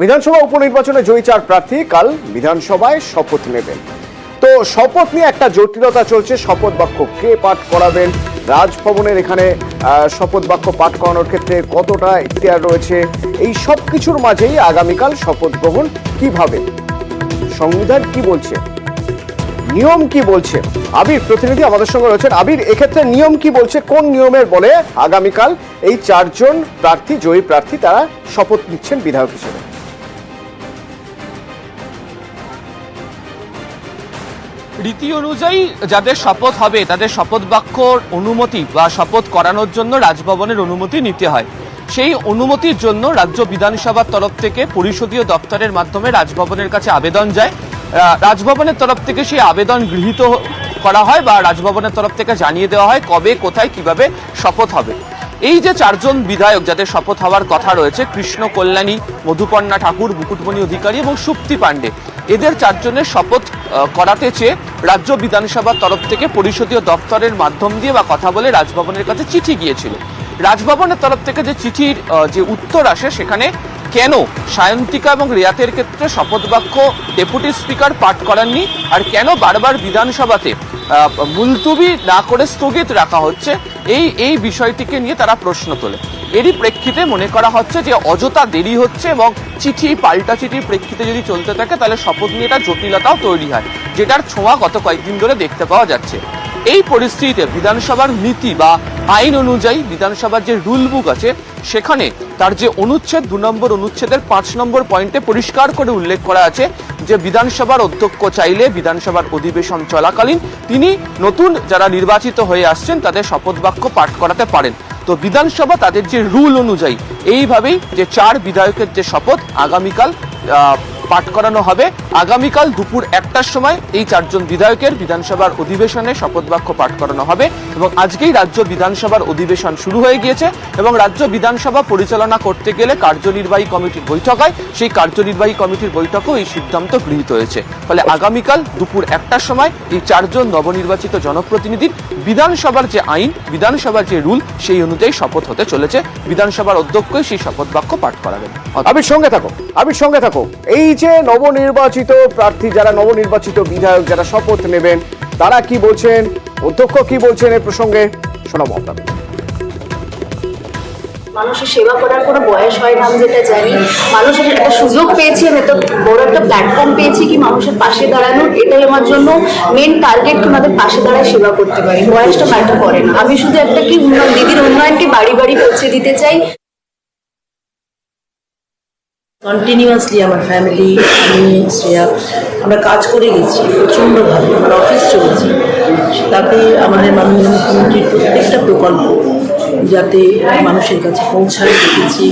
বিধানসভা উপনির্বাচনে জয়ী 4 প্রার্থী কাল বিধানসভায় শপথ নেবেন। তো শপথ নিয়ে একটা জটিলতা চলছে। শপথ বাক্য কে পাঠ করাবেন, রাজভবনের এখানে শপথ বাক্য পাঠ করানোর ক্ষেত্রে কতটা ইখতিয়ার রয়েছে, এই সব কিছুর মাঝেই আগামীকাল শপথ গ্রহণ কিভাবে, সংবিধান কি বলছে, নিয়ম কি বলছে, আবির প্রতিনিধি আমাদের সঙ্গে রয়েছেন। আবির, এক্ষেত্রে নিয়ম কি বলছে, কোন নিয়মের বলে আগামীকাল এই 4 জন প্রার্থী, জয়ী প্রার্থী, তারা শপথ নিচ্ছেন বিধায়ক হিসেবে? রীতি অনুযায়ী যাদের শপথ হবে তাদের শপথ বাক্যর অনুমতি বা শপথ করানোর জন্য রাজভবনের অনুমতি নিতে হয়। সেই অনুমতির জন্য রাজ্য বিধানসভার তরফ থেকে পরিষদীয় দপ্তরের মাধ্যমে রাজভবনের কাছে আবেদন যায়। রাজভবনের তরফ থেকে সেই আবেদন গৃহীত করা হয় বা রাজভবনের তরফ থেকে জানিয়ে দেওয়া হয় কবে, কোথায়, কিভাবে শপথ হবে। এই যে 4 জন বিধায়ক যাদের শপথ হওয়ার কথা রয়েছে, কৃষ্ণ কল্যাণী, মধুপর্ণা ঠাকুর, মুকুটমণি অধিকারী এবং সুপ্তি পাণ্ডে, এদের 4 জনের শপথ করাতে চেয়ে রাজ্য বিধানসভার তরফ থেকে পরিষদীয় দপ্তরের মাধ্যম দিয়ে বা কথা বলে রাজভবনের কাছে চিঠি গিয়েছিল। রাজভবনের তরফ থেকে যে চিঠির যে উত্তর আসে, সেখানে কেন সায়ন্তিকা এবং রিয়াতের ক্ষেত্রে শপথ বাক্য ডেপুটি স্পিকার পাঠ করাননি, আর কেন বারবার বিধানসভাতে মুলতুবি না করে স্থগিত রাখা হচ্ছে, এই বিষয়টিকে নিয়ে তারা প্রশ্ন তোলে। এরই প্রেক্ষিতে মনে করা হচ্ছে যে অযথা দেরি হচ্ছে এবং চিঠি পাল্টা চিঠির প্রেক্ষিতে যদি চলতে থাকে তাহলে শপথ নিয়ে একটা জটিলতাও তৈরি হয়, যেটার ছোঁয়া গত কয়েকদিন ধরে দেখতে পাওয়া যাচ্ছে। এই পরিস্থিতিতে বিধানসভার নীতি বা আইন অনুযায়ী বিধানসভার যে রুল বুক আছে, সেখানে তার যে অনুচ্ছেদ 2 নম্বর অনুচ্ছেদের 5 নম্বর পয়েন্টে পরিষ্কার করে উল্লেখ করা আছে যে বিধানসভার অধ্যক্ষ চাইলে বিধানসভার অধিবেশন চলাকালীন তিনি নতুন যারা নির্বাচিত হয়ে আসছেন তাদের শপথ বাক্য পাঠ করাতে পারেন। তো বিধানসভা তাদের যে রুল অনুযায়ী এইভাবেই যে 4 বিধায়কের যে শপথ আগামীকাল পাঠ করানো হবে। আগামীকাল দুপুর 1টার সময় এই 4 জন বিধায়কের বিধানসভার অধিবেশনে শপথ বাক্য পাঠ করানো হবে এবং আজকেই রাজ্য বিধানসভার অধিবেশন শুরু হয়ে গিয়েছে এবং রাজ্য বিধানসভা পরিচালনা করতে গেলে কার্যনির্বাহী কমিটির বৈঠক হয়, সেই কার্যনির্বাহী কমিটির বৈঠকেও এই সিদ্ধান্ত গৃহীত হয়েছে। ফলে আগামীকাল দুপুর 1টার সময় এই 4 জন নবনির্বাচিত জনপ্রতিনিধির বিধানসভার যে আইন, বিধানসভার যে রুল, সেই অনুযায়ী শপথ হতে চলেছে। বিধানসভার অধ্যক্ষই সেই শপথ বাক্য পাঠ করাবেন। আবির সঙ্গে থাকো। এই যে নবনির্বাচিত প্রার্থী, যারা নবনির্বাচিত বিধায়ক, যারা শপথ নেবেন, তারা কি বলছেন, অধ্যক্ষ কি বলছেন এই প্রসঙ্গে শোনাবো আপনাদের। মানুষের সেবা করার কোনো বয়স হয় না, আমি যেটা জানি। মানুষের একটা সুযোগ পেয়েছি, আমি এত বড় একটা প্ল্যাটফর্ম পেয়েছি কি মানুষের পাশে দাঁড়ানোর, এটাই আমার জন্য মেন টার্গেট, কি ওনাদের পাশে দাঁড়ায় সেবা করতে পারি। বয়সটা ম্যাটার করে না, আমি শুধু একটা কি দিদির উন্নয়নকে বাড়ি বাড়ি পৌঁছে দিতে চাই। কন্টিনিউয়াসলি আমার ফ্যামিলি, আমি, শ্রেয়া, আমরা কাজ করে গেছি প্রচণ্ডভাবে, আমার অফিস চলেছে। তাতে আমাদের মাননীয় মুখ্যমন্ত্রীর প্রত্যেকটা প্রকল্প যাতে মানুষের কাছে পৌঁছায় দেখেছি,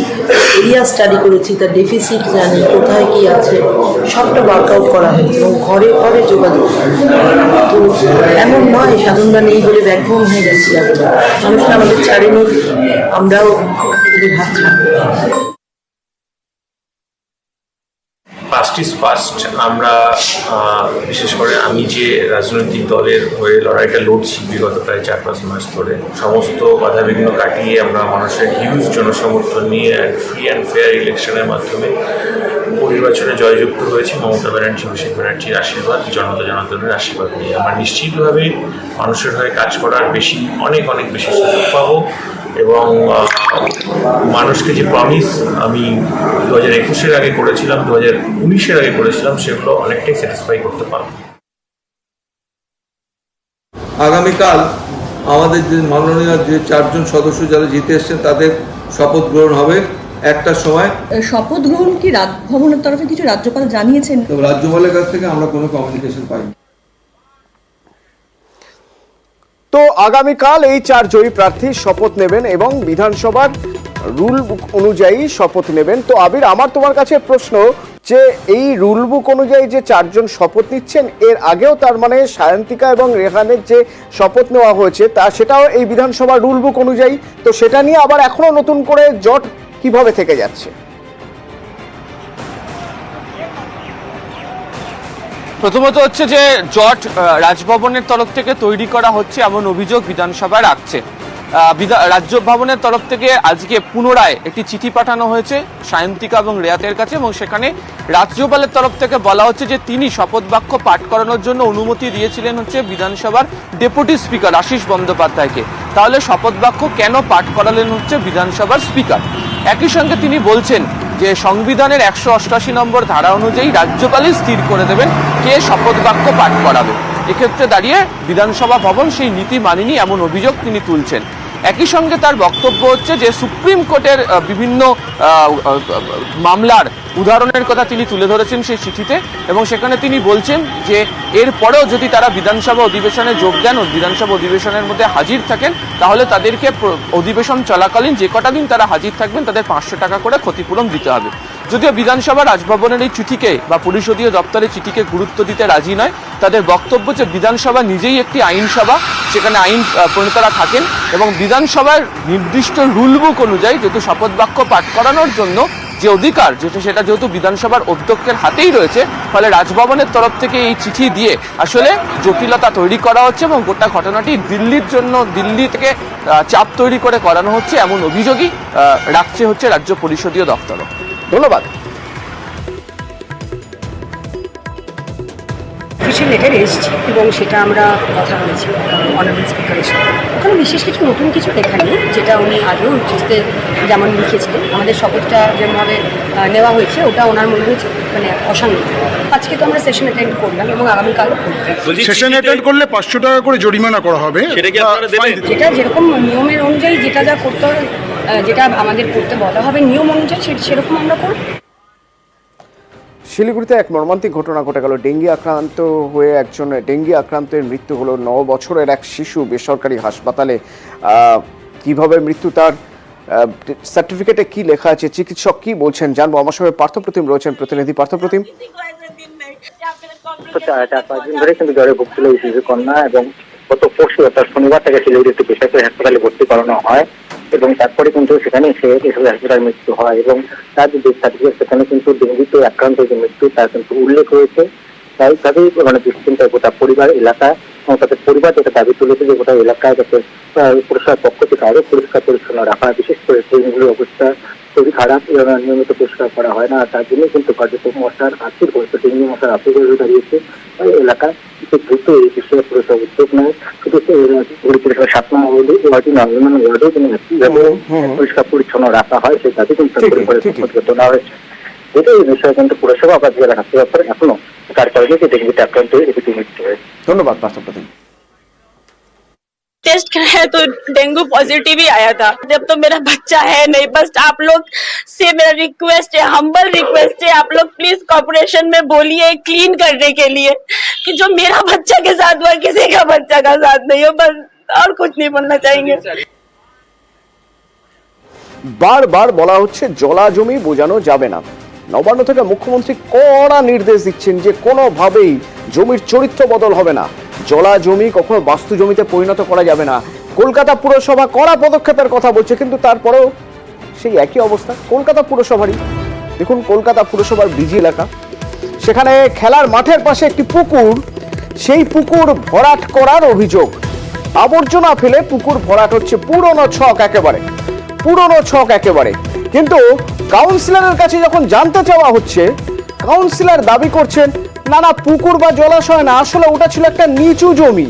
এরিয়া স্টাডি করেছি, তার ডেফিসিট জানি, কোথায় কী আছে, সবটা ওয়ার্কআউট করা হয়েছে এবং ঘরে ঘরে যোগাযোগ। তো এমন নয় সাধনরা নেই বলে ব্যাকগ্রাউন্ড হয়ে গেছি, মানুষরা আমাদের ছাড়েনি, আমরাও ওদের হাত ছাড়বো। First is first. আমরা বিশেষ করে আমি যে রাজনৈতিক দলের হয়ে লড়াইটা লড়ছি বিগত প্রায় 4-5 মাস ধরে, সমস্ত বাধাবিঘ্ন কাটিয়ে আমরা মানুষের হিউজ জনসমর্থন নিয়ে ফ্রি অ্যান্ড ফেয়ার ইলেকশনের মাধ্যমে নির্বাচনে জয়যুক্ত হয়েছি। মমতা ব্যানার্জি, অভিষেক ব্যানার্জির আশীর্বাদ, জনতাজনার্দনের আশীর্বাদ নিয়ে আমরা নিশ্চিতভাবে মানুষের হয়ে কাজ করার অনেক বেশি সুযোগ পাবো এবং মানুষকে যে প্রমিস আমি 2021-এর আগে করেছিলাম, 2019-এর আগে করেছিলাম, সেগুলো অনেকটাই স্যাটিসফাই করতে পারবো। আগামীকাল আমাদের যে মাননীয় যে 4 জন সদস্য যারা জিতে এসছেন তাদের শপথ গ্রহণ হবে 1টার সময়। শপথ গ্রহণ কি রাজভবনের তরফে কিছু রাজ্যপাল জানিয়েছেন? তো রাজ্যপালের কাছ থেকে আমরা কোনো কমিউনিকেশন পাইনি। তো আগামীকাল এই 4 জয়ী প্রার্থী শপথ নেবেন এবং বিধানসভার রুল বুক অনুযায়ী শপথ নেবেন। তো আবির, আমার তোমার কাছে প্রশ্ন যে এই রুল বুক অনুযায়ী যে 4 জন শপথ নিচ্ছেন, এর আগেও তার মানে সায়ন্তিকা এবং রেহানের যে শপথ নেওয়া হয়েছে সেটাও এই বিধানসভার রুল বুক অনুযায়ী, তো সেটা নিয়ে আবার এখনো নতুন করে জট কিভাবে থেকে যাচ্ছে? প্রথমত হচ্ছে যে জট রাজভবনের তরফ থেকে তৈরি করা হচ্ছে এমন অভিযোগ বিধানসভা রাখছে। রাজ্য ভবনের তরফ থেকে আজকে পুনরায় একটি চিঠি পাঠানো হয়েছে সায়ন্তিকা এবং রেয়াতের কাছে, এবং সেখানে রাজ্যপালের তরফ থেকে বলা হচ্ছে যে তিনি শপথ বাক্য পাঠ করানোর জন্য অনুমতি দিয়েছিলেন হচ্ছে বিধানসভার ডেপুটি স্পিকার আশিস বন্দ্যোপাধ্যায়কে। তাহলে শপথ বাক্য কেন পাঠ করালেন হচ্ছে বিধানসভার স্পিকার? একই সঙ্গে তিনি বলছেন যে সংবিধানের 188 নম্বর ধারা অনুযায়ী রাজ্যপালই স্থির করে দেবেন কে শপথ বাক্য পাঠ করাবে। এক্ষেত্রে দাঁড়িয়ে বিধানসভা ভবন সেই নীতি মানেনি এমন অভিযোগ তিনি তুলছেন। একই সঙ্গে তার বক্তব্য হচ্ছে যে সুপ্রিম কোর্টের বিভিন্ন মামলার উদাহরণের কথা তিনি তুলে ধরেছেন সেই চিঠিতে, এবং সেখানে তিনি বলছেন যে এরপরেও যদি তারা বিধানসভা অধিবেশনে যোগ দেন ও বিধানসভা অধিবেশনের মধ্যে হাজির থাকেন, তাহলে তাদেরকে অধিবেশন চলাকালীন যে কটা দিন তারা হাজির থাকবেন তাদের 500 টাকা করে ক্ষতিপূরণ দিতে হবে। যদিও বিধানসভা রাজভবনের এই চিঠিকে বা পরিষদীয় দপ্তরের চিঠিকে গুরুত্ব দিতে রাজি নয়, তাদের বক্তব্য যে বিধানসভা নিজেই একটি আইনসভা, সেখানে আইন প্রণেতারা থাকেন এবং বিধানসভার নির্দিষ্ট রুলবুক অনুযায়ী যেহেতু শপথ বাক্য পাঠ করানোর জন্য যে অধিকার সেটা যেহেতু বিধানসভার অধ্যক্ষের হাতেই রয়েছে, ফলে রাজভবনের তরফ থেকে এই চিঠি দিয়ে আসলে জটিলতা তৈরি করা হচ্ছে এবং গোটা ঘটনাটি দিল্লি থেকে চাপ তৈরি করে করানো হচ্ছে এমন অভিযোগই রাখছে হচ্ছে রাজ্য পরিষদীয় দপ্তরও। ধন্যবাদ। অফিসিয়াল লেটার এসেছে এবং সেটা আমরা কথা বলেছি অনারেবল স্পিকারের সাথে। ওখানে বিশেষ কিছু নতুন কিছু লেখা নেই, যেটা উনি আগেও চিঠিতে যেমন লিখেছিলেন। আমাদের শপথটা যেভাবে নেওয়া হয়েছে ওটা ওনার মনে হয়েছে মানে অসাংবিধানিক। আজকে তো আমরা সেশন অ্যাটেন্ড করলাম এবং আগামীকালও করব। সেশন অ্যাটেন্ড করলে 500 টাকা করে জরিমানা করা হবে, যেটা যেরকম নিয়মের অনুযায়ী যেটা যা করতে হবে, যেটা আমাদের করতে বলা হবে নিয়ম অনুযায়ী সেরকম আমরা করব। শিলিগুড়িতে এক মর্মান্তিক ঘটনা ঘটে গেল। ডেঙ্গি আক্রান্তের মৃত্যু হলো। 9 বছরের এক শিশু বেসরকারি হাসপাতালে। কিভাবে মৃত্যু তার সার্টিফিকেটে কি লেখা আছে, চিকিৎসক কি বলছেন জানবো। আমার সঙ্গে পার্থপ্রতিম রয়েছেন, প্রতিনিধি পার্থপ্রতিম। 4-5 দিন ধরে কিন্তু জ্বরে ভুগছিল এই শিশু কন্যা এবং গত পরশু অর্থাৎ শনিবার থেকে শিলিগুড়ি একটি বেসরকারি হাসপাতালে ভর্তি করানো হয় এবং তারপরে কিন্তু সেখানে সে বেসরকারি হাসপাতালে মৃত্যু হয় এবং তার যে ডেথ সার্টিফিকেট সেখানে কিন্তু ডেঙ্গুতে আক্রান্ত যে মৃত্যু তার কিন্তু উল্লেখ রয়েছে। তাই তাদের মানে দুশ্চিন্তায় গোটা পরিবার এলাকা এবং তাদের পরিবার যেটা দাবি তুলেছে যে গোটা এলাকায় যাতে পুরসভার পক্ষ থেকে আরো পরিষ্কার পরিচ্ছন্ন রাখা, বিশেষ করে ট্রেনগুলোর অবস্থা খুবই খারাপ, নিয়মিত পরিষ্কার করা হয় না। তার জন্য কিন্তু কার্যত মশার আর্থিক হয়েছে, ডেঙ্গু মশার আর্থিক হয়ে দাঁড়িয়েছে। এলাকায় দ্রুত এই বিষয়ে পুরসভা উদ্যোগ নেয়। শুধু 7 নম্বর ওয়ার্ডেও পরিষ্কার পরিচ্ছন্ন রাখা হয়, সেই দাবি কিন্তু তোলা হয়েছে। যেটা এই বিষয়ে কিন্তু পুরসভা বা জেলা স্বাস্থ্য দপ্তর এখনো তার কারণে যে ডেঙ্গুতে আক্রান্ত হয়ে এটি মৃত্যু হয়েছে। ধন্যবাদ পার্থপ্রতিম। टेस्ट कराया तो डेंगू पॉजिटिव ही आया था। जब तो मेरा बच्चा है नहीं, बस आप लोग से मेरा रिक्वेस्ट है, हम्बल रिक्वेस्ट है, आप लोग प्लीज कॉर्पोरेशन में बोलिए क्लीन करने के लिए कि जो मेरा बच्चा के साथ हुआ किसी का बच्चा का साथ नहीं हो, बस और कुछ नहीं बोलना चाहेंगे। বারবার বলা হচ্ছে জলা জমি বোঝানো যাবে না। নবান্ন থেকে মুখ্যমন্ত্রী কড়া নির্দেশ দিচ্ছেন যে কোনোভাবেই জমির চরিত্র বদল হবে না, জলা জমি কখনো বাস্তু জমিতে পরিণত করা যাবে না। কলকাতা পুরসভা কড়া পদক্ষেপের কথা বলছে, কিন্তু তারপরেও সেই একই অবস্থা কলকাতা পুরসভারই। দেখুন কলকাতা পুরসভার বিজি এলাকা, সেখানে খেলার মাঠের পাশে একটি পুকুর, সেই পুকুর ভরাট করার অভিযোগ। আবর্জনা ফেলে পুকুর ভরাট হচ্ছে, পুরনো ছক একেবারে। কিন্তু কাউন্সিলরের কাছে যখন জানতে চাওয়া হচ্ছে, কাউন্সিলর দাবি করছেন না পুকুর বা জলাশয় না, আসলে ওটা ছিল একটা নিচু জমি।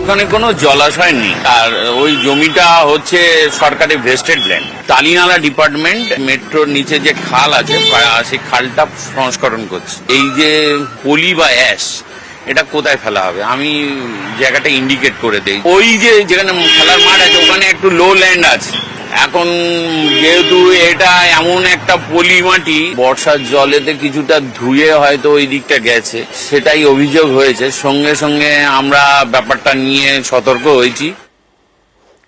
ওখানে কোনো জলাশয় নেই, আর ওই জমিটা হচ্ছে সরকারি ভেস্টেড ল্যান্ড। টালিনালা ডিপার্টমেন্ট মেট্রোর নিচে যে খাল আছে সেই খালটা সংস্করণ করছে। এই যে পলি বা অ্যাশ এটা কোথায় ফেলা হবে, আমি জায়গাটা ইন্ডিকেট করে দেই। ওই যে যেখানে খেলার মাঠ আছে ওখানে একটু লো ল্যান্ড আছে। এখন যেহেতু এটা এমন একটা পলি মাটি, বর্ষার জলেতে কিছুটা ধুয়ে হয়তো ওই দিকটা গেছে, সেটাই অভিযোগ হয়েছে। সঙ্গে সঙ্গে আমরা ব্যাপারটা নিয়ে সতর্ক হয়েছি।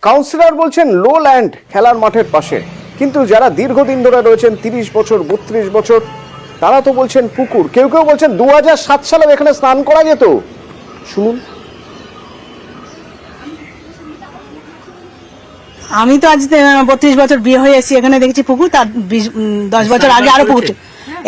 কাউন্সিলর বলছেন লো ল্যান্ড খেলার মাঠের পাশে, কিন্তু যারা দীর্ঘদিন ধরে রয়েছেন 30 বছর 32 বছর তারা তো বলছেন পুকুর। কেউ কেউ বলছেন 2007 সালে এখানে স্নান করা যেত। শুনুন। আমি তো আজ 32 বছর বিয়ে হয়ে এসেছি, এখানে দেখছি পুকুর, তার 10 বছর আগে আরো পুকুর।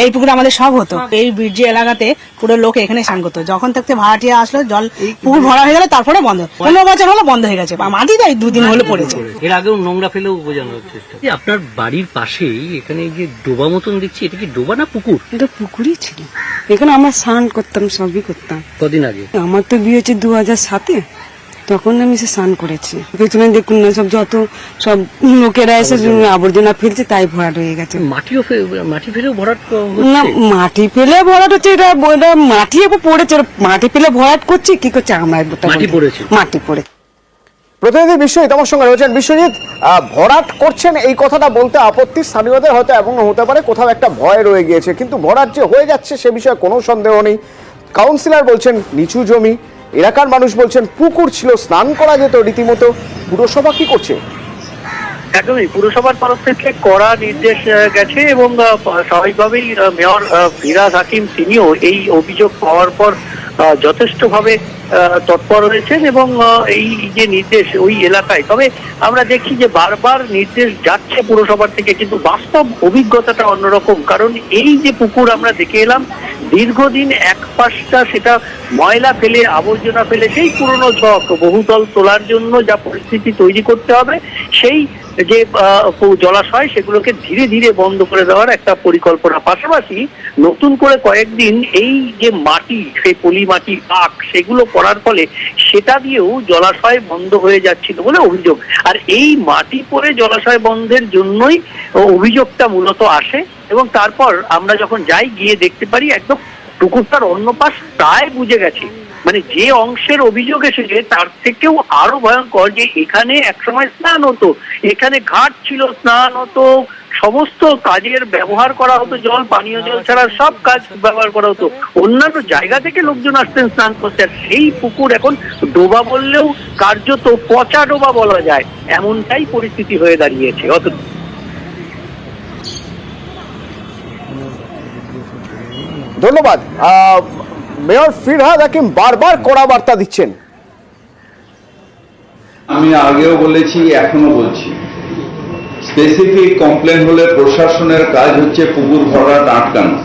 এই পুকুরে আমাদের সব হতো। এই ব্রিজ এলাকাতে পুরো লোক এখানে স্নান করতো। যখন থাকতে ভাড়াটিয়া আসলো, জল পুকুর ভরা হয়ে গেল, তারপরে বন্ধ। 15 বছর হলো বন্ধ হয়ে গেছে, মাটি তাই 2 দিন হলো পড়েছে। এর আগেও নোংরা ফেলেও বোঝানোর চেষ্টা। আপনার বাড়ির পাশেই এখানে যে ডোবা মতন দেখছি, এটা কি ডোবা না পুকুর? এটা পুকুরই ছিল, এখানে আমরা স্নান করতাম, সবই করতাম। কদিন আগে আমার তো বিয়ে হচ্ছে 2007-এ, তখন আমি সে স্নান করেছি। পেছনে দেখুন না, সব যত সব লোকেরা এসে আবর্জনা ফেলছে, তাই ভরাট হয়ে গেছে। মাটি ফেলেও ভরাট না, মাটি ফেলে ভরাট হচ্ছে, এটা মাটি পড়েছে, মাটি ফেলে ভরাট করছে, কি করছে আমরা মাটি পড়ে। প্রতিনিধি বিশ্বজিৎ আমার সঙ্গে রয়েছেন। বিশ্বজিৎ, ভরাট করছেন এই কথাটা বলতে আপত্তি স্থানীয়দের হয়তো এমন হতে পারে কোথাও একটা ভয় রয়ে গিয়েছে, কিন্তু ভরাট যে হয়ে যাচ্ছে সে বিষয়ে কোনো সন্দেহ নেই। কাউন্সিলর বলছেন নিচু জমি, এলাকার মানুষ বলছেন পুকুর ছিল, স্নান করা যেত রীতিমতো। পুরসভা কি করছে? একদমই, পুরসভার তরফ থেকে কড়া নির্দেশ গেছে এবং স্বাভাবিকভাবেই মেয়র ফিরাজ হাকিম তিনিও এই অভিযোগ পাওয়ার পর যথেষ্টভাবে তৎপর হয়েছেন এবং এই যে নির্দেশ ওই এলাকায়, তবে আমরা দেখছি যে বারবার নির্দেশ যাচ্ছে পুরসভার থেকে, কিন্তু বাস্তব অভিজ্ঞতাটা অন্যরকম। কারণ এই যে পুকুর আমরা দেখে এলাম, দীর্ঘদিন এক পাশটা সেটা ময়লা ফেলে, আবর্জনা ফেলে, সেই পুরনো ঝক বহুতল তোলার জন্য যা পরিস্থিতি তৈরি করতে হবে, সেই যে জলাশয় সেগুলোকে ধীরে ধীরে বন্ধ করে দেওয়ার একটা পরিকল্পনা। পাশাপাশি নতুন করে কয়েকদিন এই যে মাটি, সেই পলি মাটি পাক, সেগুলো পড়ার ফলে সেটা দিয়েও জলাশয় বন্ধ হয়ে যাচ্ছিল বলে অভিযোগ। আর এই মাটি পড়ে জলাশয় বন্ধের জন্যই অভিযোগটা মূলত আসে এবং তারপর আমরা যখন যাই, গিয়ে দেখতে পারি একদম পুকুরটার অন্য পাশ প্রায় বুঝে গেছে। মানে যে অংশের অভিযোগ এসেছে তার থেকেও আরো ভয়ঙ্কর, যে এখানে একসময় স্নান হতো, এখানে ঘাট ছিল, স্নান হতো, সমস্ত কাজের ব্যবহার করা হতো, জল, পানীয় জল ছাড়া সব কাজ ব্যবহার করা হতো। অন্যান্য জায়গা থেকে লোকজন আসতেন স্নান করতে, আর সেই পুকুর এখন ডোবা বললেও কার্যত পচা ডোবা বলা যায়, এমনটাই পরিস্থিতি হয়ে দাঁড়িয়েছে। ধন্যবাদ। মেয়র ফিরহাদ হাকিম বারবার কড়া বার্তা দিচ্ছেন। আমি আগেও বলেছি, এখনো বলছি, স্পেসিফিক কমপ্লেন হলে প্রশাসনের কাজ হচ্ছে পুকুর ভরাট আটকানো,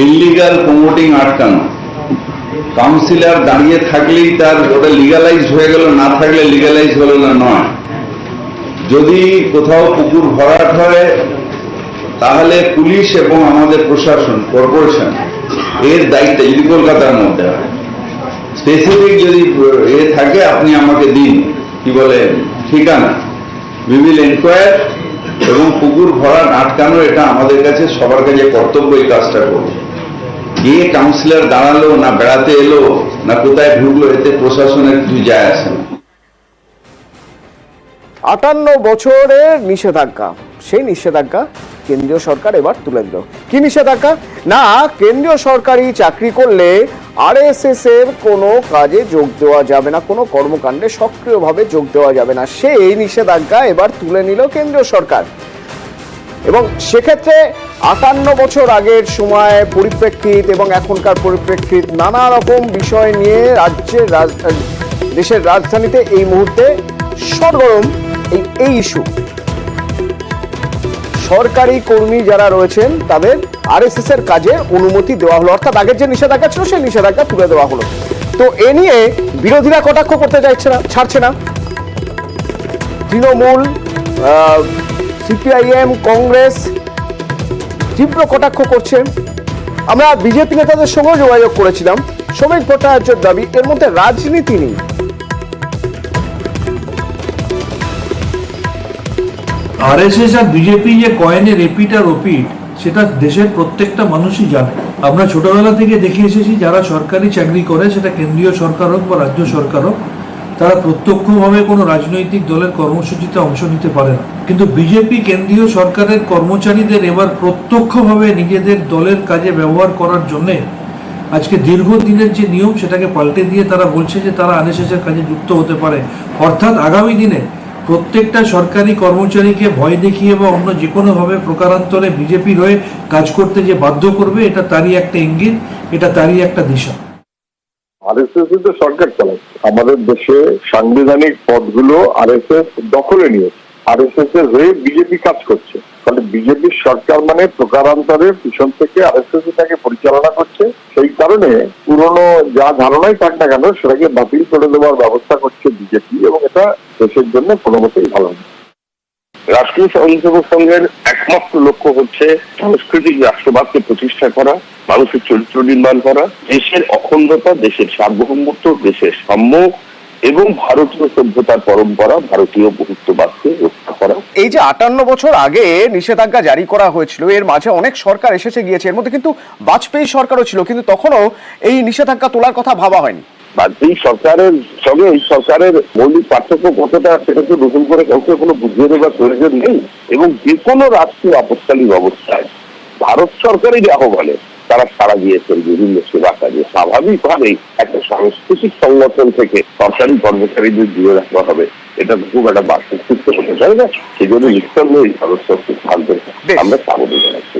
ইলিগাল প্রমোটিং আটকানো। কাউন্সিলর দাঁড়িয়ে থাকলেই তার ওটা লিগালাইজ হয়ে গেল, না থাকলে লিগালাইজ হলো না, নয়। যদি কোথাও পুকুর ভরাট হয় তাহলে পুলিশ এবং আমাদের প্রশাসন, কর্পোরেশন এর দায়িত্ব, যদি কলকাতার মধ্যে হয়, স্পেসিফিক যদি থাকে, আপনি আমাকে দিন, কি বলে, ঠিকানা, উই উইল এনকোয়ার, এবং পুকুর ভরাট আটকানো এটা আমাদের কাছে সবার কাছে কর্তব্য। এই কাজটা করব। গিয়ে কাউন্সিলর দাঁড়ালো না, বেড়াতে এলো না, কোথায় ঢুকলো, এতে প্রশাসনের কিছু যায় আসে না। 58 বছরের নিষেধাজ্ঞা, সেই নিষেধাজ্ঞা কেন্দ্রীয় সরকার এবার তুলে দিল। কি নিষেধাজ্ঞা? না, কেন্দ্রীয় সরকারি চাকরি করলে আরএসএস এর কোনো কাজে যোগ দেওয়া যাবে না, কোনো কর্মকাণ্ডে সক্রিয়ভাবে যোগ দেওয়া যাবে না, সেই নিষেধাজ্ঞা এবার তুলে নিল কেন্দ্রীয় সরকার। এবং সেক্ষেত্রে 58 বছর আগের সময় পরিপ্রেক্ষিত এবং এখনকার পরিপ্রেক্ষিত নানা রকম বিষয় নিয়ে দেশের রাজধানীতে এই মুহূর্তে সরগরম এই ইস্যু। সরকারি কর্মী যারা রয়েছেন তাদের আরএসএস এর কাজে অনুমতি দেওয়া হলো, অর্থাৎ আগের যে নিষেধাজ্ঞা ছিল সেই নিষেধাজ্ঞা তুলে দেওয়া হলো। তো এ নিয়ে বিরোধীরা কটাক্ষ করতে ছাড়ছে না। তৃণমূল, সিপিআইএম, কংগ্রেস তীব্র কটাক্ষ করছেন। আমরা বিজেপি নেতাদের সঙ্গেও যোগাযোগ করেছিলাম। শ্রমিক ভট্টাচার্যের দাবি, এর মধ্যে রাজনীতি নেই। আরএসএস আর বিজেপি যে কয়েনের রিপিট আর ওপিট, সেটা দেশের প্রত্যেকটা মানুষই জানে। আমরা ছোটবেলা থেকে দেখে এসেছি, যারা সরকারি চাকরি করে, সেটা কেন্দ্রীয় সরকার হোক বা রাজ্য সরকার হোক, তারা প্রত্যক্ষভাবে কোনো রাজনৈতিক দলের কর্মসূচিতে অংশ নিতে পারে না। কিন্তু বিজেপি কেন্দ্রীয় সরকারের কর্মচারীদের এবার প্রত্যক্ষভাবে নিজেদের দলের কাজে ব্যবহার করার জন্যে আজকে দীর্ঘদিনের যে নিয়ম সেটাকে পাল্টে দিয়ে তারা বলছে যে তারা আরএসএস এর কাজে যুক্ত হতে পারে। অর্থাৎ আগামী দিনে প্রত্যেকটা সরকারি কর্মচারীকে ভয় দেখিয়ে বা অন্য যে কোনোভাবে প্রকারান্তরে বিজেপির হয়ে কাজ করতে যে বাধ্য করবে, এটা তারই একটা ইঙ্গিত, এটা তারই একটা দিশা। আরএসএস তো সরকার চালাচ্ছে, আমাদের দেশে সাংবিধানিক পদগুলো আরএসএস দখলে নিয়েছে, আরএসএস এর হয়ে বিজেপি কাজ করছে। ফলে বিজেপির সরকার মানে প্রকারান্তরের পিছন থেকে আরএসএস তাকে পরিচালনা করছে। সেই কারণে পুরনো যা ধারণাই থাক না কেন সেটাকে বাতিল করে দেওয়ার ব্যবস্থা করছে বিজেপি, এবং এটা দেশের জন্য কোনো মতেই ভালো না। রাষ্ট্রীয় স্বয়ংসেবক সংঘের একমাত্র লক্ষ্য হচ্ছে সাংস্কৃতিক রাষ্ট্রবাদকে প্রতিষ্ঠা করা, মানুষের চরিত্র নির্মাণ করা, দেশের অখণ্ডতা, দেশের সার্বভৌমত্ব, দেশের সাম্য এবং ভারতীয় সভ্যতার পরম্পরা, ভারতীয় বহুত্ববাদকে রক্ষা করা। এই যে 58 বছর আগে নিষেধাজ্ঞা জারি করা হয়েছিল, এর মাঝে অনেক সরকার এসেছে গিয়েছে, এর মধ্যে কিন্তু বাজপেয়ী সরকারও ছিল, কিন্তু তখনও এই নিষেধাজ্ঞা তোলার কথা ভাবা হয়নি। বাজপেয়ী সরকারের সঙ্গে এই সরকারের মৌলিক পার্থক্য কতটা সেটা তো নতুন করে কাউকে কোনো বুঝিয়ে দেওয়ার প্রয়োজন নেই। এবং যে কোনো রাষ্ট্রীয় আপৎকালীন অবস্থায় ভারত সরকারের আহ্বানে তারা সাড়া দিয়েছেন বিভিন্ন সেবা কাজে। স্বাভাবিকভাবেই একটা সাংস্কৃতিক সংগঠন থেকে সরকারি কর্মচারীদের দূরে রাখা হবে, এটা খুব একটা বাস্তব হতে চাই না। সেই জন্য নিঃসন্দেহে ভারত সরকার আমরা স্বাগত জানাচ্ছি।